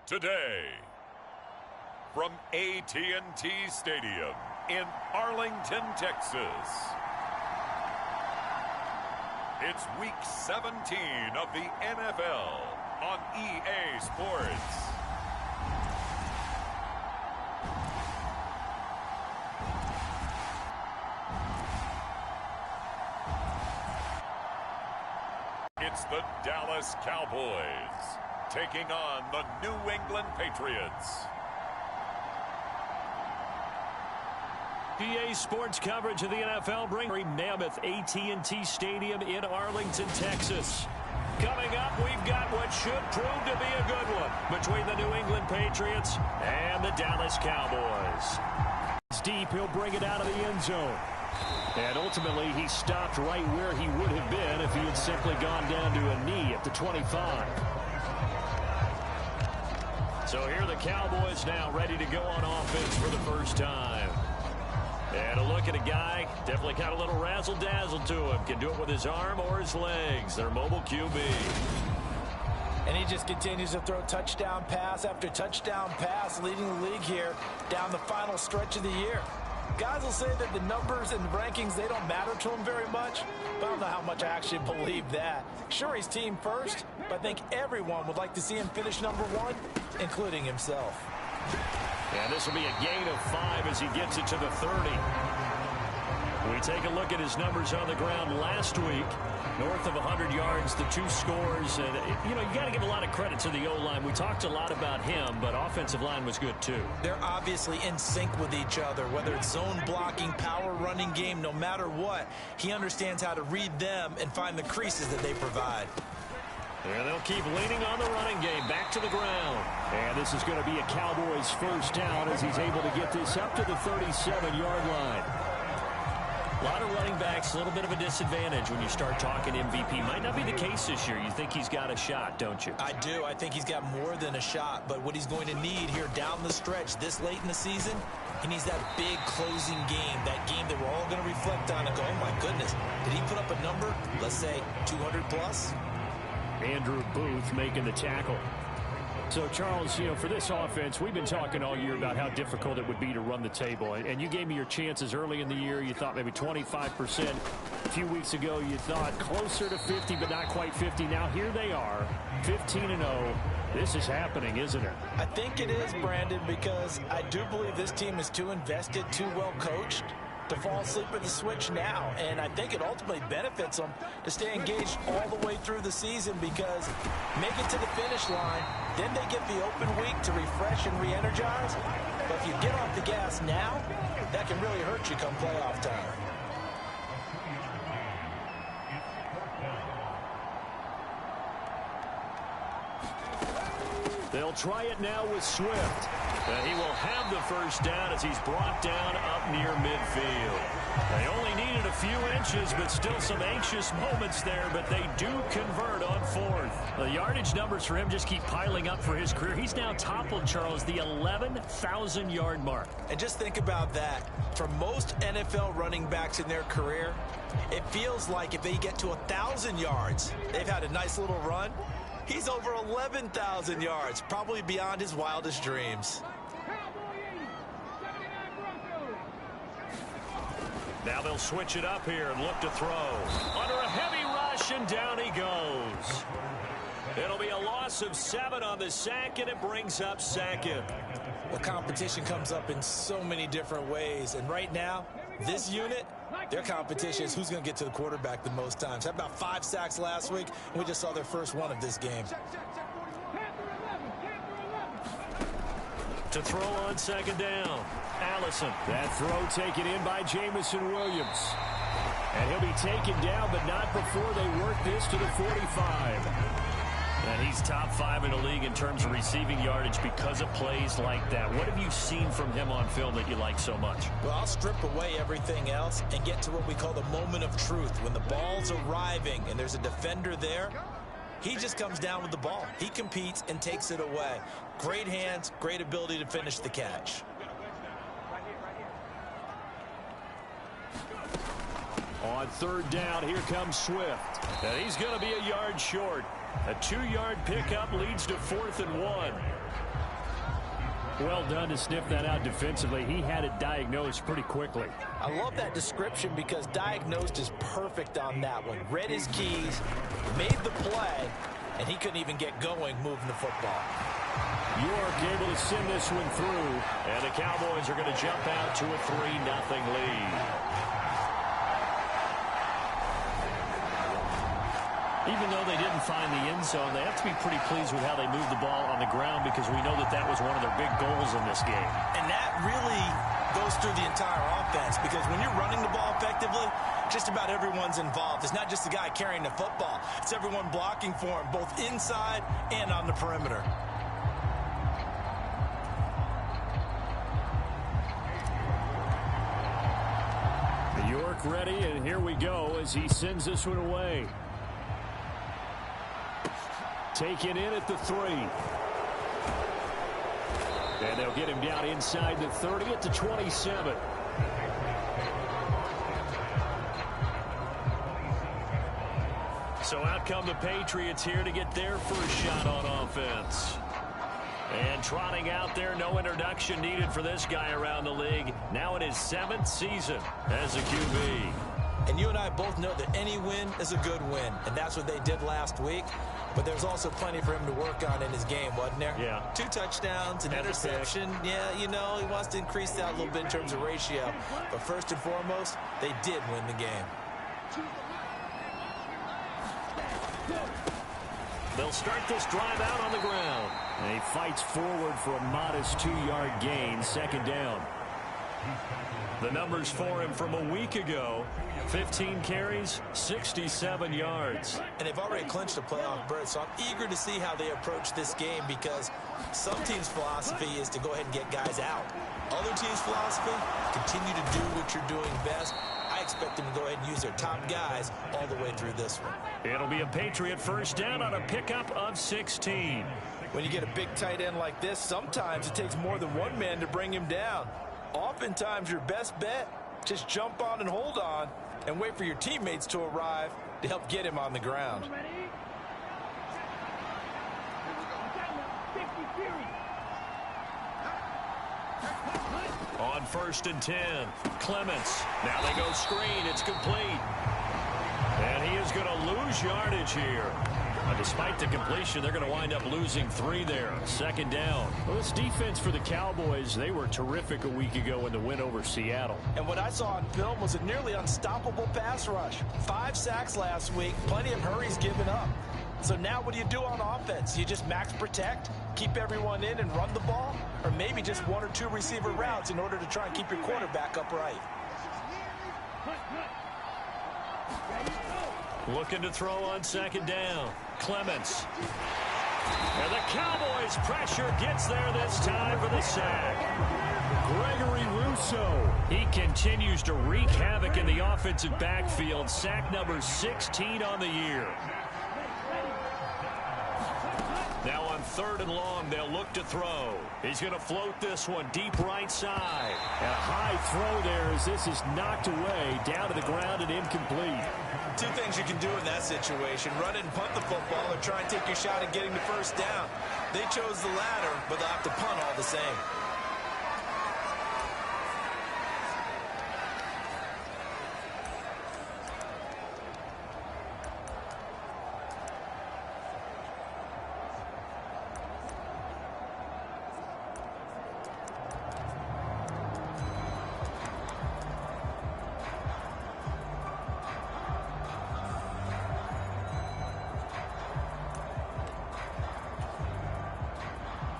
Today, from AT&T Stadium in Arlington, Texas, it's Week 17 of the NFL on EA Sports. It's the Dallas Cowboys taking on the New England Patriots. EA Sports coverage of the NFL bringing mammoth AT&T Stadium in Arlington, Texas. Coming up, we've got what should prove to be a good one between the New England Patriots and the Dallas Cowboys. It's deep, he'll bring it out of the end zone. And ultimately, he stopped right where he would have been if he had simply gone down to a knee at the 25. So here are the Cowboys now ready to go on offense for the first time. And a look at a guy, definitely got a little razzle-dazzle to him. Can do it with his arm or his legs. Their mobile QB. And he just continues to throw touchdown pass after touchdown pass, leading the league here down the final stretch of the year. Guys will say that the numbers and the rankings, they don't matter to him very much, but I don't know how much I actually believe that. Sure, he's team first, but I think everyone would like to see him finish number one, including himself. And this will be a gain of 5 as he gets it to the 30. We take a look at his numbers on the ground last week. North of 100 yards, the 2 scores. And, you know, you got to give a lot of credit to the O-line. We talked a lot about him, but offensive line was good too. They're obviously in sync with each other, whether it's zone blocking, power running game, no matter what. He understands how to read them and find the creases that they provide. And they'll keep leaning on the running game. Back to the ground. And this is going to be a Cowboys first down as he's able to get this up to the 37-yard line. A lot of running backs, a little bit of a disadvantage when you start talking MVP. Might not be the case this year. You think he's got a shot, don't you? I do. I think he's got more than a shot. But what he's going to need here down the stretch this late in the season, he needs that big closing game, that game that we're all going to reflect on and go, oh, my goodness, did he put up a number, let's say, 200-plus? Andrew Booth making the tackle. So, Charles, you know, for this offense, we've been talking all year about how difficult it would be to run the table. And you gave me your chances early in the year. You thought maybe 25%. A few weeks ago, you thought closer to 50, but not quite 50. Now, here they are, 15-0. This is happening, isn't it? I think it is, Brandon, because I do believe this team is too invested, too well coached to fall asleep at the switch now. And I think it ultimately benefits them to stay engaged all the way through the season, because make it to the finish line, then they get the open week to refresh and re-energize. But if you get off the gas now, that can really hurt you come playoff time. They'll try it now with Swift. He will have the first down as he's brought down up near midfield. They only needed a few inches, but still some anxious moments there, but they do convert on 4th. The yardage numbers for him just keep piling up for his career. He's now toppled, Charles, the 11,000-yard mark. And just think about that. For most NFL running backs in their career, it feels like if they get to 1,000 yards, they've had a nice little run. He's over 11,000 yards, probably beyond his wildest dreams. Now they'll switch it up here and look to throw. Under a heavy rush, and down he goes. It'll be a loss of 7 on the sack, and it brings up 2nd. Well, competition comes up in so many different ways, and right now, this unit, their competition is who's going to get to the quarterback the most times. Had about 5 sacks last week, and we just saw their first one of this game. To throw on 2nd down, Allison. That throw taken in by Jamison Williams. And he'll be taken down, but not before they work this to the 45. And he's top 5 in the league in terms of receiving yardage because of plays like that. What have you seen from him on film that you like so much? Well, I'll strip away everything else and get to what we call the moment of truth. When the ball's arriving and there's a defender there, he just comes down with the ball. He competes and takes it away. Great hands, great ability to finish the catch. On 3rd down, here comes Swift. And he's going to be a yard short. A 2-yard pickup leads to 4th and 1. Well done to sniff that out defensively. He had it diagnosed pretty quickly. I love that description because diagnosed is perfect on that one. Read his keys, made the play, and he couldn't even get going moving the football. York able to send this one through, and the Cowboys are going to jump out to a 3-0 lead. Even though they didn't find the end zone, they have to be pretty pleased with how they moved the ball on the ground because we know that that was one of their big goals in this game. And that really goes through the entire offense because when you're running the ball effectively, just about everyone's involved. It's not just the guy carrying the football. It's everyone blocking for him, both inside and on the perimeter. York ready, and here we go as he sends this one away. Taken in at the 3. And they'll get him down inside the 30 at the 27. So out come the Patriots here to get their first shot on offense. And trotting out there, no introduction needed for this guy around the league. Now in his 7th season as a QB. And you and I both know that any win is a good win, and that's what they did last week. But there's also plenty for him to work on in his game, wasn't there? Yeah. 2 touchdowns, an interception. Yeah, you know, he wants to increase that a little bit in terms of ratio. But first and foremost, they did win the game. They'll start this drive out on the ground. And he fights forward for a modest 2-yard gain, 2nd down. The numbers for him from a week ago, 15 carries, 67 yards. And they've already clinched a playoff berth, so I'm eager to see how they approach this game because some teams' philosophy is to go ahead and get guys out. Other teams' philosophy, continue to do what you're doing best. I expect them to go ahead and use their top guys all the way through this one. It'll be a Patriot first down on a pickup of 16. When you get a big tight end like this, sometimes it takes more than one man to bring him down. Oftentimes, your best bet, just jump on and hold on and wait for your teammates to arrive to help get him on the ground. On 1st and 10, Clements. Now they go screen. It's complete. And he is going to lose yardage here. Despite the completion, they're going to wind up losing 3 there. 2nd down. Well, this defense for the Cowboys, they were terrific a week ago in the win over Seattle. And what I saw on film was a nearly unstoppable pass rush. 5 sacks last week, plenty of hurries given up. So now what do you do on offense? You just max protect, keep everyone in and run the ball? Or maybe just 1 or 2 receiver routes in order to try and keep your quarterback upright? Looking to throw on 2nd down. Clements. And the Cowboys pressure gets there this time for the sack. Gregory Rousseau. He continues to wreak havoc in the offensive backfield. Sack number 16 on the year. Now on 3rd and long, they'll look to throw. He's going to float this one deep right side. And a high throw there as this is knocked away, down to the ground and incomplete. 2 things you can do in that situation: run it and punt the football, or try and take your shot at getting the first down. They chose the latter, but they'll have to punt all the same.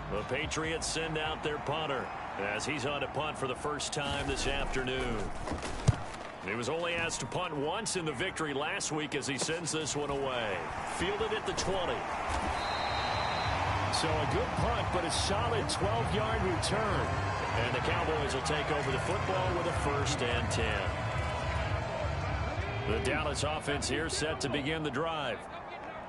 The Patriots send out their punter as he's on to punt for the first time this afternoon. He was only asked to punt once in the victory last week as he sends this one away. Fielded at the 20. So a good punt, but a solid 12-yard return. And the Cowboys will take over the football with a 1st and 10. The Dallas offense here set to begin the drive.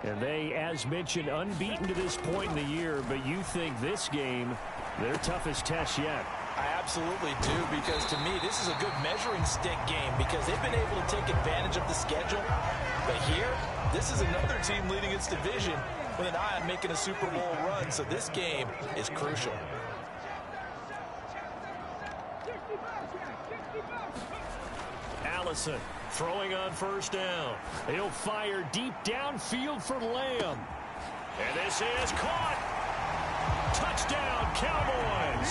And they, as mentioned, unbeaten to this point in the year, but you think this game, their toughest test yet. I absolutely do, because to me, this is a good measuring stick game because they've been able to take advantage of the schedule. But here, this is another team leading its division with an eye on making a Super Bowl run, so this game is crucial. Allison throwing on first down. He'll fire deep downfield for Lamb. And this is caught. Touchdown, Cowboys.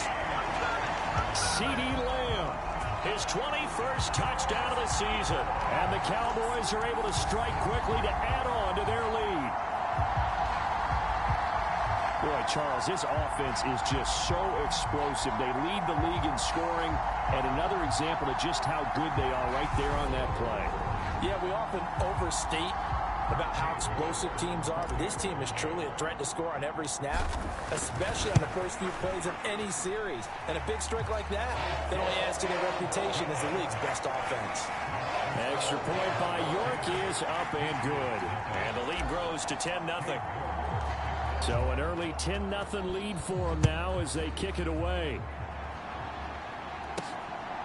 CeeDee Lamb, his 21st touchdown of the season. And the Cowboys are able to strike quickly to add on to their lead. Boy, Charles, this offense is just so explosive. They lead the league in scoring, and another example of just how good they are right there on that play. Yeah, we often overstate about how explosive teams are, but this team is truly a threat to score on every snap, especially on the first few plays of any series. And a big strike like that only adds to their reputation as the league's best offense. Extra point by York is up and good. And the lead grows to 10-0. So an early 10-0 lead for them now as they kick it away.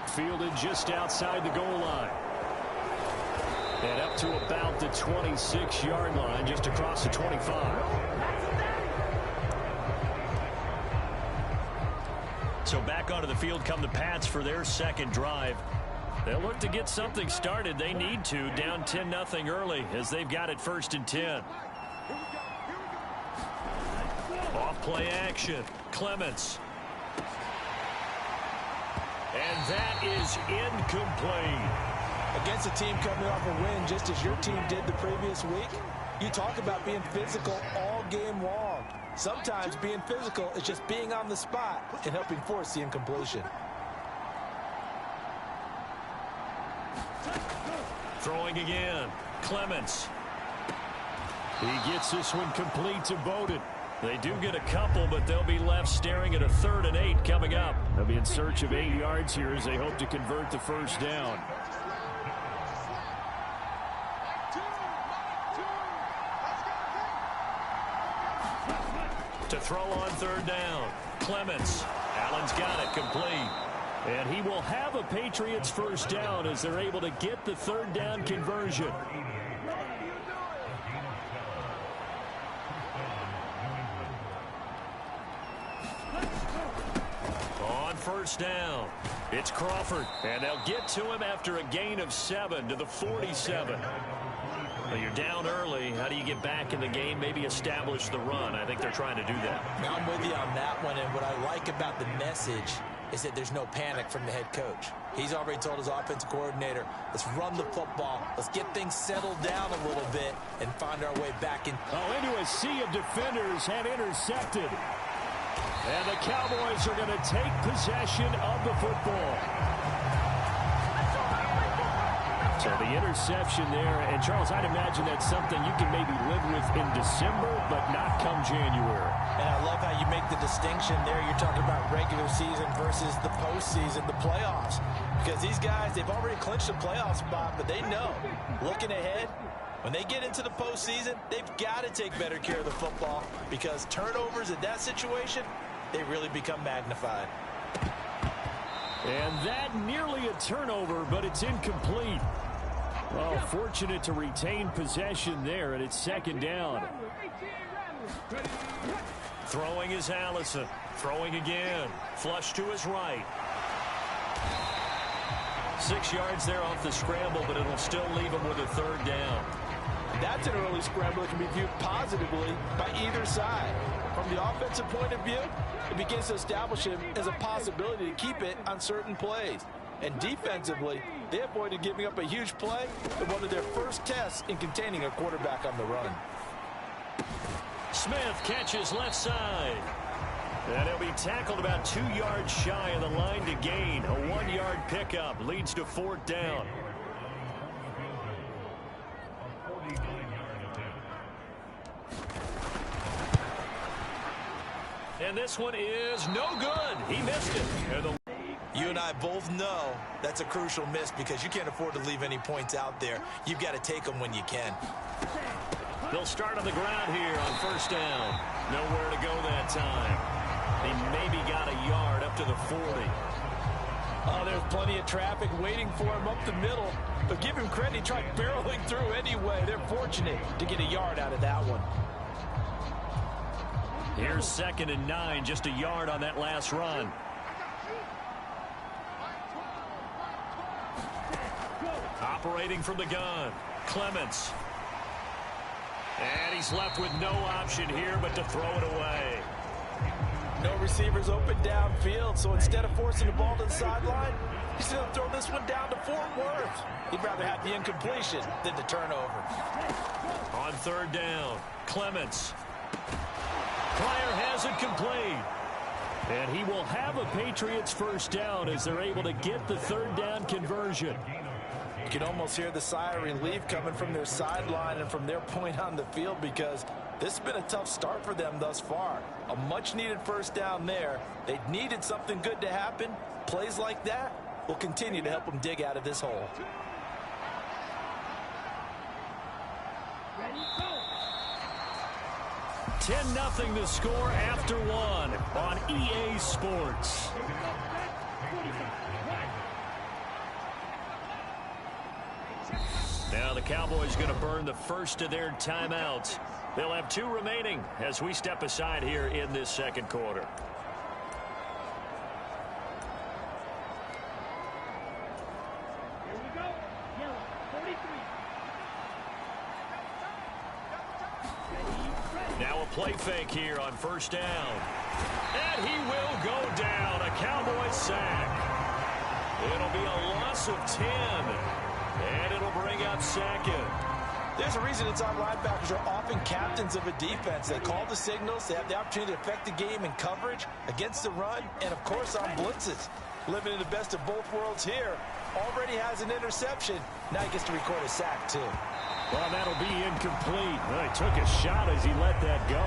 Fielded just outside the goal line. And up to about the 26-yard line, just across the 25. So back onto the field come the Pats for their second drive. They'll look to get something started. They need to, down 10-0 early as they've got it 1st and 10. Off-play action. Clements. And that is incomplete. Against a team coming off a win just as your team did the previous week, you talk about being physical all game long. Sometimes being physical is just being on the spot and helping force the incompletion. Throwing again. Clements. He gets this one complete to Bowden. They do get a couple, but they'll be left staring at a 3rd and 8 coming up. They'll be in search of 8 yards here as they hope to convert the first down. To throw on 3rd down. Clements. Allen's got it complete. And he will have a Patriots first down as they're able to get the 3rd down conversion. On first down, it's Crawford. And they'll get to him after a gain of 7 to the 47. Well, you're down early. How do you get back in the game? Maybe establish the run. I think they're trying to do that. Now, I'm with you on that one, and what I like about the message is that there's no panic from the head coach. He's already told his offensive coordinator, let's run the football. Let's get things settled down a little bit and find our way back in. Into a sea of defenders and intercepted. And the Cowboys are going to take possession of the football. So the interception there, and Charles, I'd imagine that's something you can maybe live with in December, but not come January. And I love how you make the distinction there. You're talking about regular season versus the postseason, the playoffs. Because these guys, they've already clinched a playoff spot, but they know, looking ahead, when they get into the postseason, they've got to take better care of the football because turnovers in that situation, they really become magnified. And that nearly a turnover, but it's incomplete. Well, fortunate to retain possession there, and it's 2nd down. Throwing is Allison. Throwing again. Flush to his right. 6 yards there off the scramble, but it'll still leave him with a 3rd down. That's an early scramble that can be viewed positively by either side. From the offensive point of view, it begins to establish him as a possibility to keep it on certain plays. And defensively, they avoided giving up a huge play in one of their first tests in containing a quarterback on the run. Smith catches left side. And he'll be tackled about 2 yards shy of the line to gain. A 1-yard pickup leads to 4th down. And this one is no good. He missed it. You and I both know that's a crucial miss because you can't afford to leave any points out there. You've got to take them when you can. They'll start on the ground here on 1st down. Nowhere to go that time. He maybe got a yard up to the 40. Oh, there's plenty of traffic waiting for him up the middle. But give him credit, he tried barreling through anyway. They're fortunate to get a yard out of that one. Here's 2nd and 9, just a yard on that last run. operating from the gun. Clements. And he's left with no option here but to throw it away. No receivers open downfield, so instead of forcing the ball to the sideline, he's going to throw this one down to Fort Worth. He'd rather have the incompletion than the turnover. On third down, Clements. Pryor has it complete. And he will have a Patriots first down as they're able to get the third down conversion. You can almost hear the sigh of relief coming from their sideline and from their point on the field, because this has been a tough start for them thus far. A much-needed first down there. They needed something good to happen. Plays like that will continue to help them dig out of this hole. 10-0 the score after one on EA Sports. Now the Cowboys going to burn the first of their timeouts. They'll have 2 remaining as we step aside here in this second quarter. Now a play fake here on first down. And he will go down. A Cowboys sack. It'll be a loss of 10. And it'll bring up second. There's a reason inside linebackers are often captains of a defense. They call the signals. They have the opportunity to affect the game in coverage, against the run, and, of course, on blitzes. Living in the best of both worlds here. Already has an interception. Now he gets to record a sack, too. Well, that'll be incomplete. Well, he took a shot as he let that go.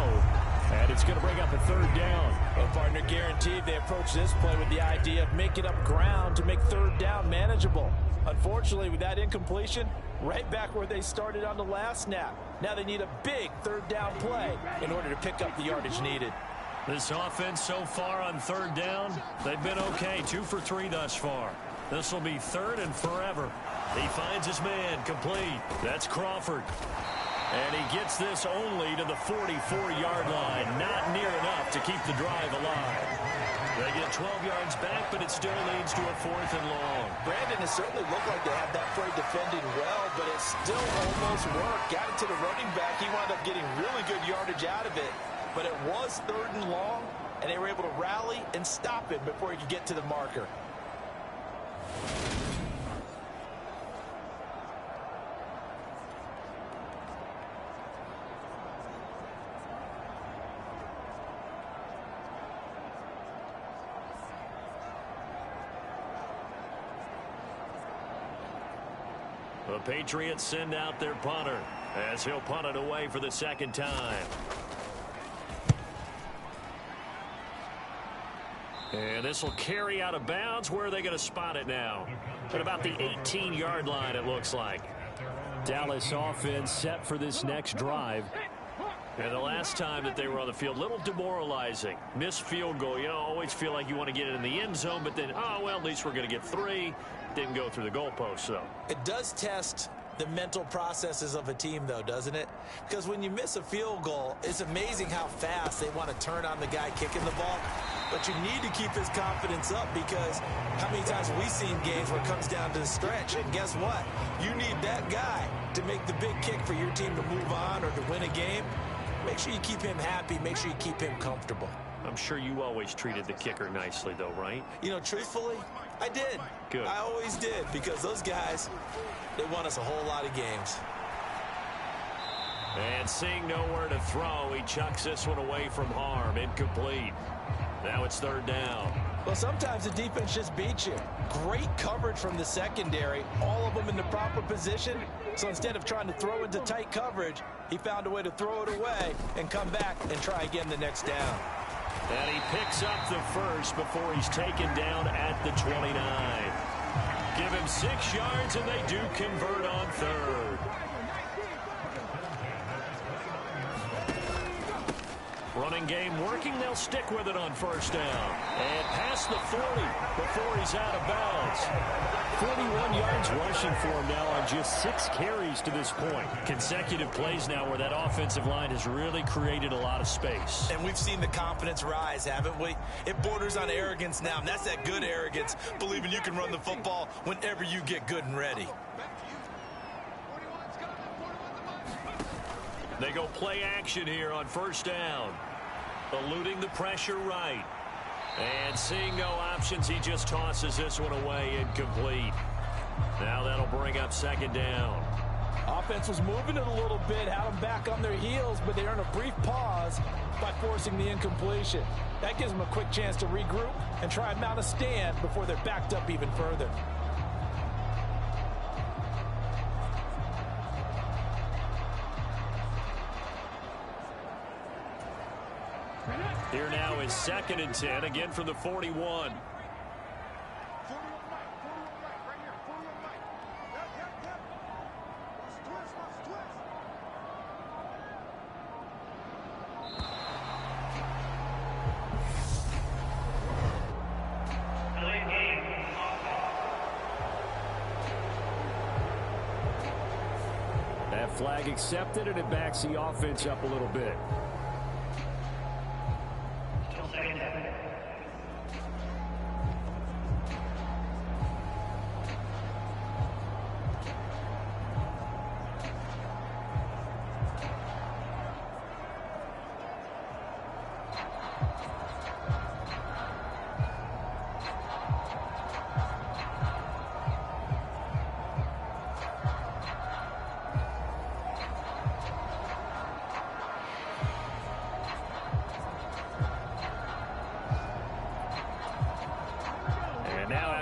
And it's going to bring up a third down. Well, partner, guaranteed they approach this play with the idea of making up ground to make third down manageable. Unfortunately, with that incompletion, right back where they started on the last snap. Now they need a big third down play in order to pick up the yardage needed. This offense so far on third down, they've been okay. 2 for 3 thus far. This will be third and forever. He finds his man complete. That's Crawford. And he gets this only to the 44-yard line. Not near enough to keep the drive alive. They get 12 yards back, but it still leads to a 4th and long. Brandon, it certainly looked like they had that play defended well, but it still almost worked. Got it to the running back. He wound up getting really good yardage out of it. But it was 3rd and long, and they were able to rally and stop it before he could get to the marker. The Patriots send out their punter as he'll punt it away for the second time. And this will carry out of bounds. Where are they going to spot it now? At about the 18-yard line, it looks like. Dallas offense set for this next drive. And the last time that they were on the field, a little demoralizing. Missed field goal. You know, always feel like you want to get it in the end zone, but then, oh, well, at least we're going to get 3. Didn't go through the goalpost, though. It does test the mental processes of a team, though, doesn't it? Because when you miss a field goal, it's amazing how fast they want to turn on the guy kicking the ball. But you need to keep his confidence up, because how many times have we seen games where it comes down to the stretch? And guess what? You need that guy to make the big kick for your team to move on or to win a game. Make sure you keep him happy. Make sure you keep him comfortable. I'm sure you always treated the kicker nicely, though, right? You know, truthfully, I did. Good. I always did, because those guys, they won us a whole lot of games. And seeing nowhere to throw, he chucks this one away from harm. Incomplete. Now it's 3rd down. Well, sometimes the defense just beats you. Great coverage from the secondary, all of them in the proper position. So instead of trying to throw into tight coverage, he found a way to throw it away and come back and try again the next down. And he picks up the first before he's taken down at the 29. Give him 6 yards, and they do convert on 3rd. Running game working. They'll stick with it on 1st down. And past the 40 before he's out of bounds. 41 yards rushing for him now on just 6 carries to this point. Consecutive plays now where that offensive line has really created a lot of space. And we've seen the confidence rise, haven't we? It borders on arrogance now, and that's that good arrogance, believing you can run the football whenever you get good and ready. They go play action here on first down. Eluding the pressure right. And seeing no options, he just tosses this one away, incomplete. Now that'll bring up second down. Offense was moving it a little bit, had them back on their heels, but they earned a brief pause by forcing the incompletion. That gives them a quick chance to regroup and try and mount a stand before they're backed up even further. Here now is 2nd and 10, again from the 41. That flag accepted, and it backs the offense up a little bit.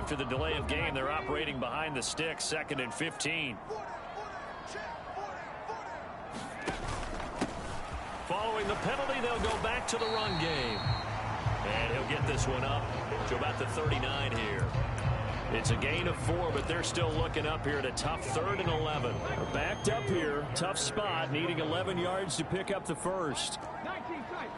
After the delay of game, they're operating behind the sticks, 2nd and 15. Following the penalty, they'll go back to the run game. And he'll get this one up to about the 39 here. It's a gain of 4, but they're still looking up here at a tough 3rd and 11. They're backed up here, tough spot, needing 11 yards to pick up the first. 19 tight.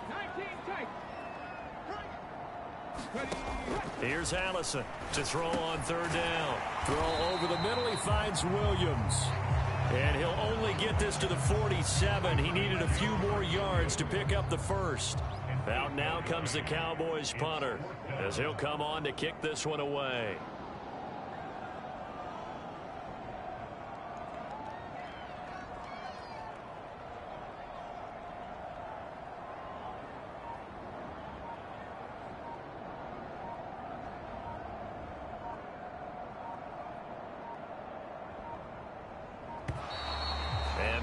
Here's Allison to throw on 3rd down. Throw over the middle. He finds Williams. And he'll only get this to the 47. He needed a few more yards to pick up the first. Out now comes the Cowboys punter, as he'll come on to kick this one away.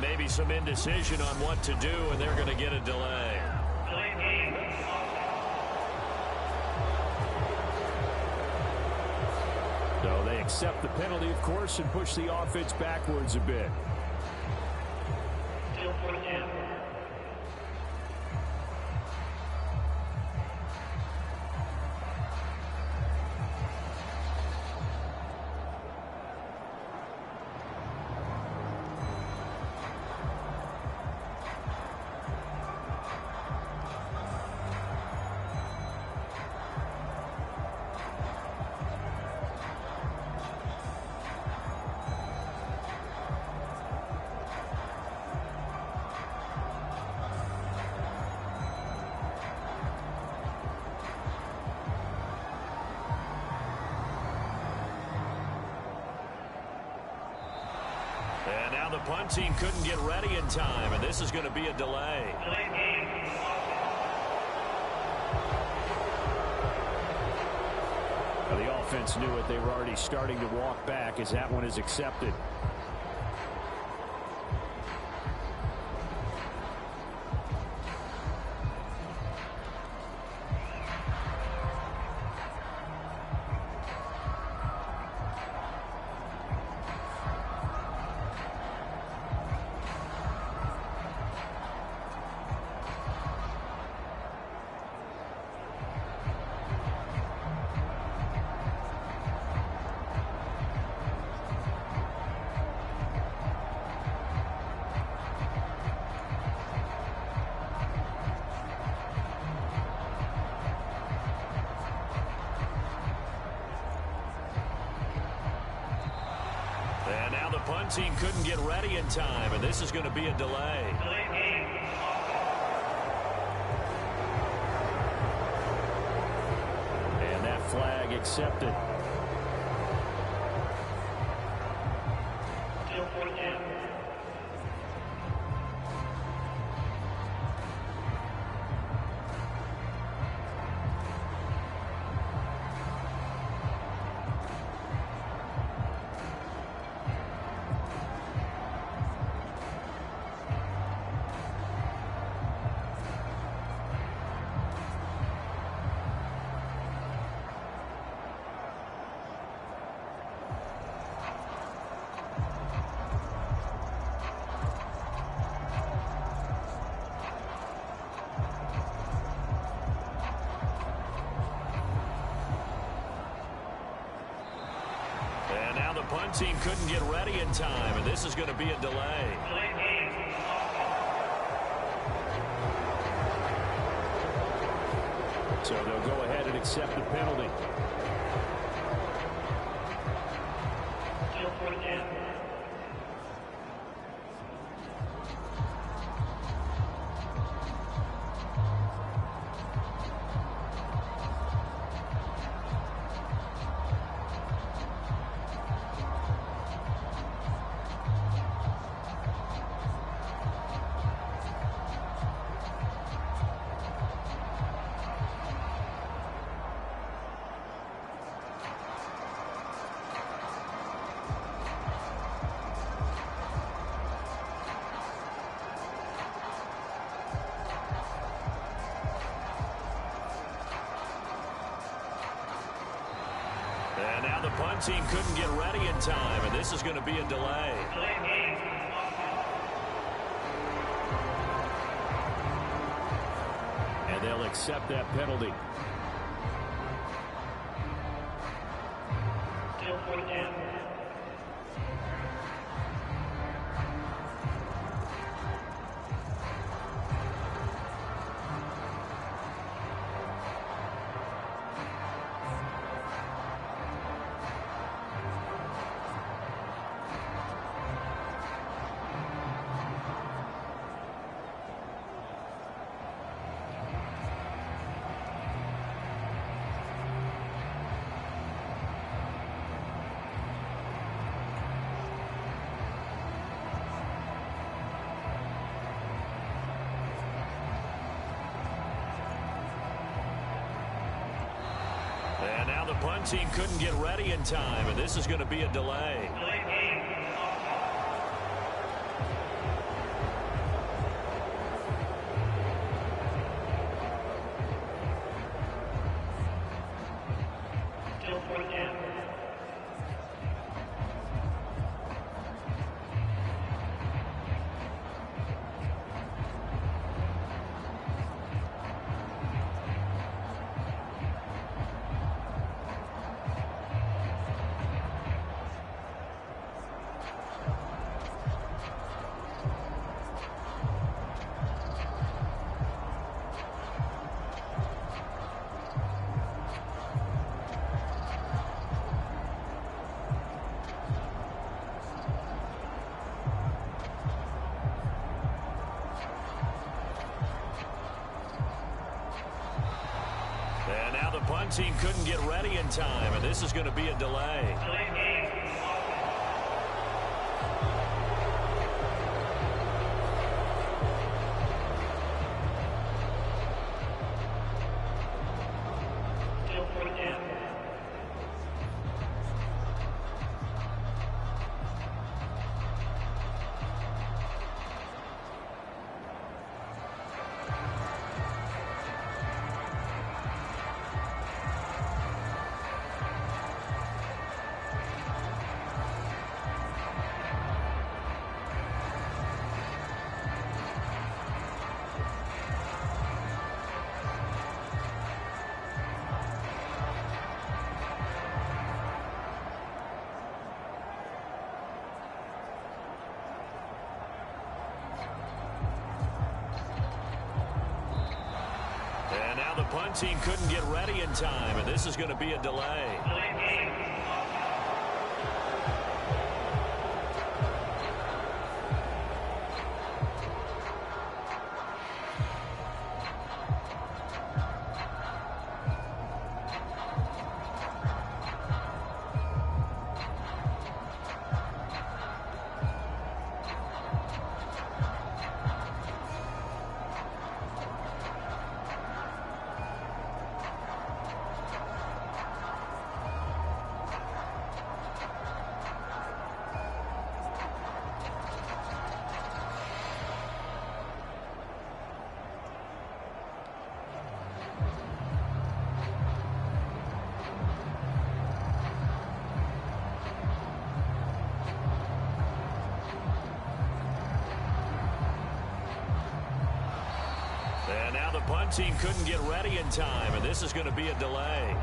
Maybe some indecision on what to do, and they're going to get a delay. So they accept the penalty, of course, and push the offense backwards a bit. Still 42. And now the punt team couldn't get ready in time, and this is going to be a delay. Now the offense knew it. They were already starting to walk back as that one is accepted. And now the punt team couldn't get ready in time, and this is going to be a delay. And that flag accepted. punt team couldn't get ready in time, and this is going to be a delay. So they'll go ahead and accept the penalty. And now the punt team couldn't get ready in time, and this is going to be a delay. And they'll accept that penalty. And now the punt team couldn't get ready in time, and this is going to be a delay. And now the punt team couldn't get ready in time, and this is going to be a delay. And now the punt team couldn't get ready in time, and this is going to be a delay. And now the punt team couldn't get ready in time, and this is going to be a delay.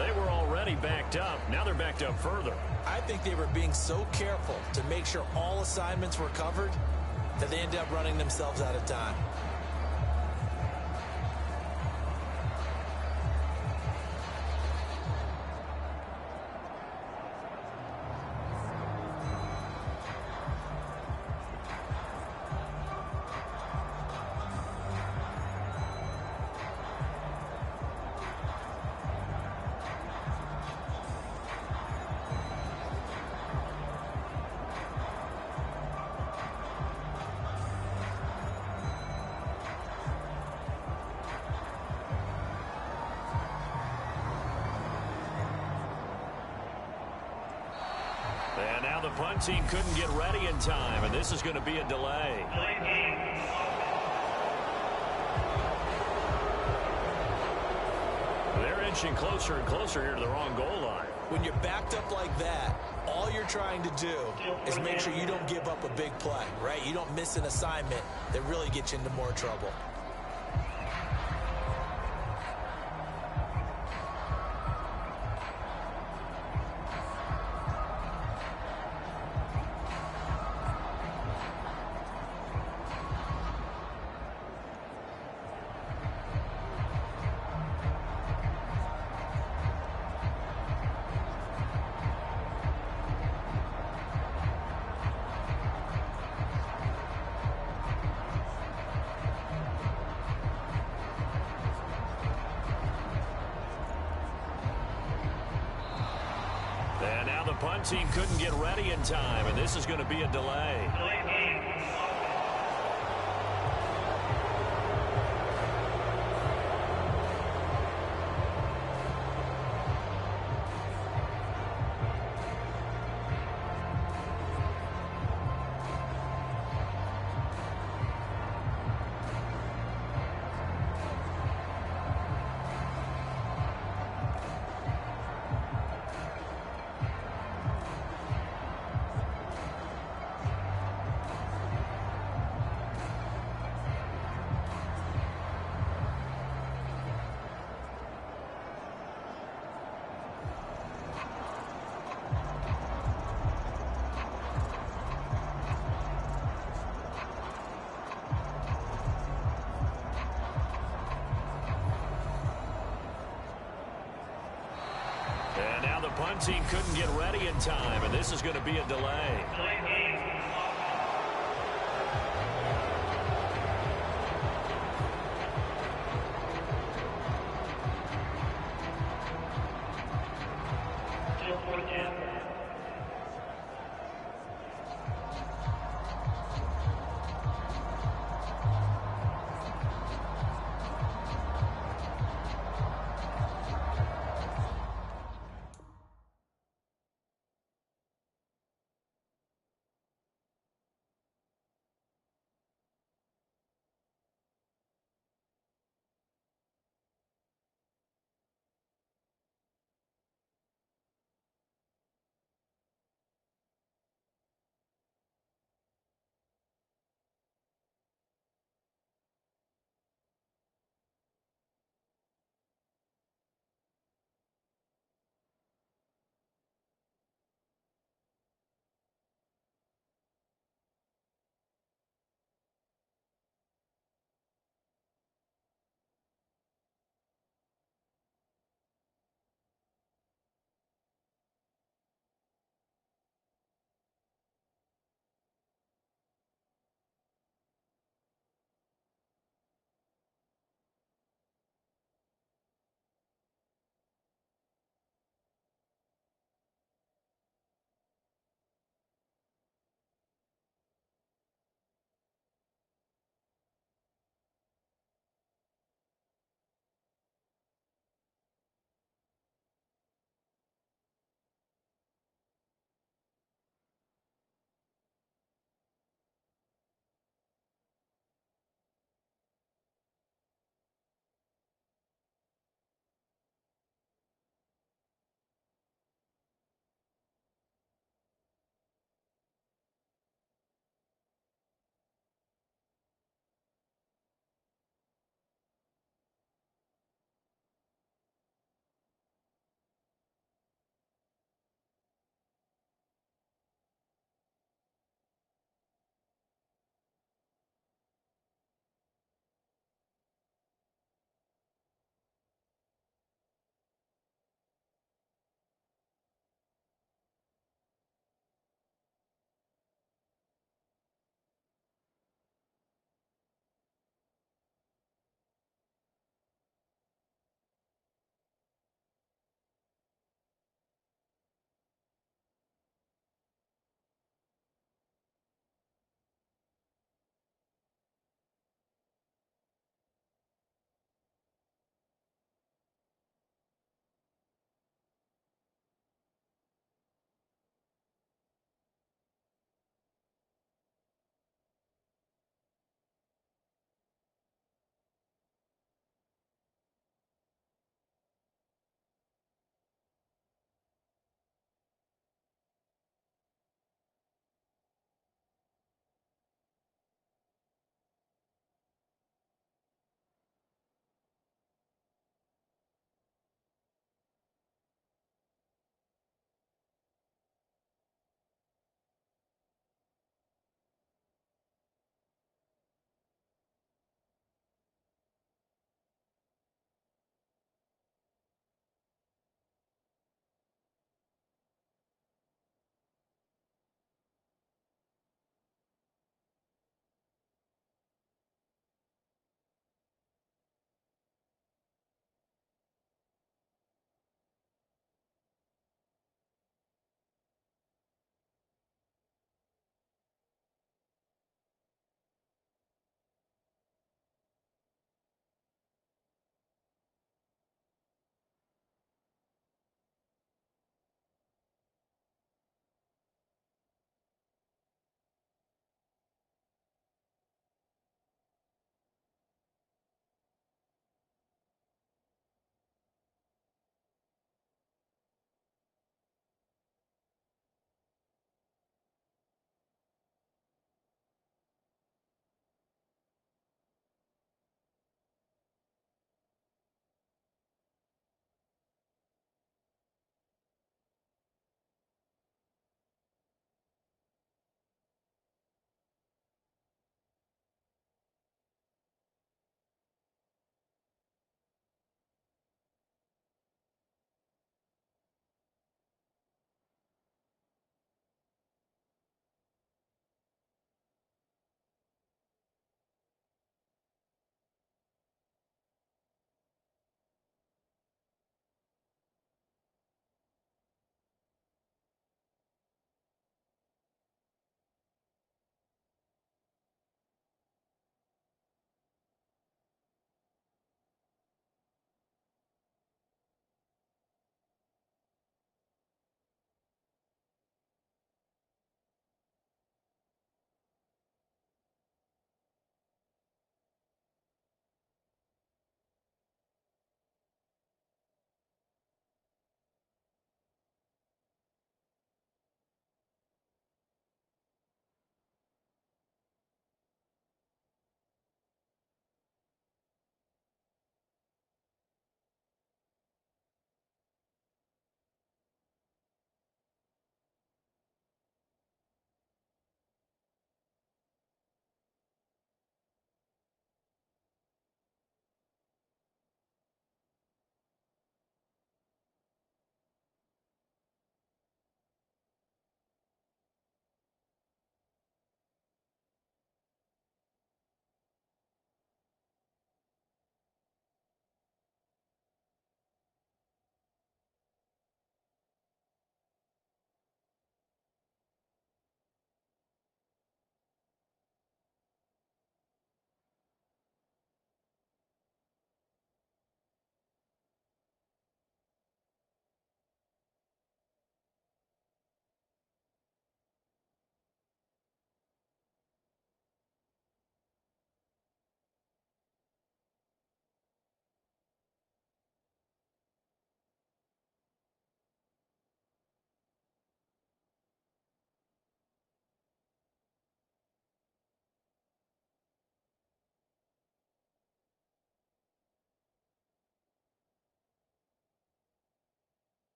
They were already backed up. Now they're backed up further. I think they were being so careful to make sure all assignments were covered that they ended up running themselves out of time. And now the punt team couldn't get ready in time, and this is going to be a delay. They're inching closer and closer here to the wrong goal line. When you're backed up like that, all you're trying to do is make sure you don't give up a big play, right? You don't miss an assignment that really gets you into more trouble. And now the punt team couldn't get ready in time, and this is going to be a delay. And now the punt team couldn't get ready in time, and this is going to be a delay.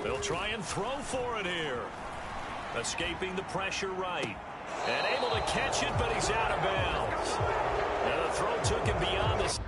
They'll try and throw for it here. Escaping the pressure right. And able to catch it, but he's out of bounds. And the throw took him beyond this.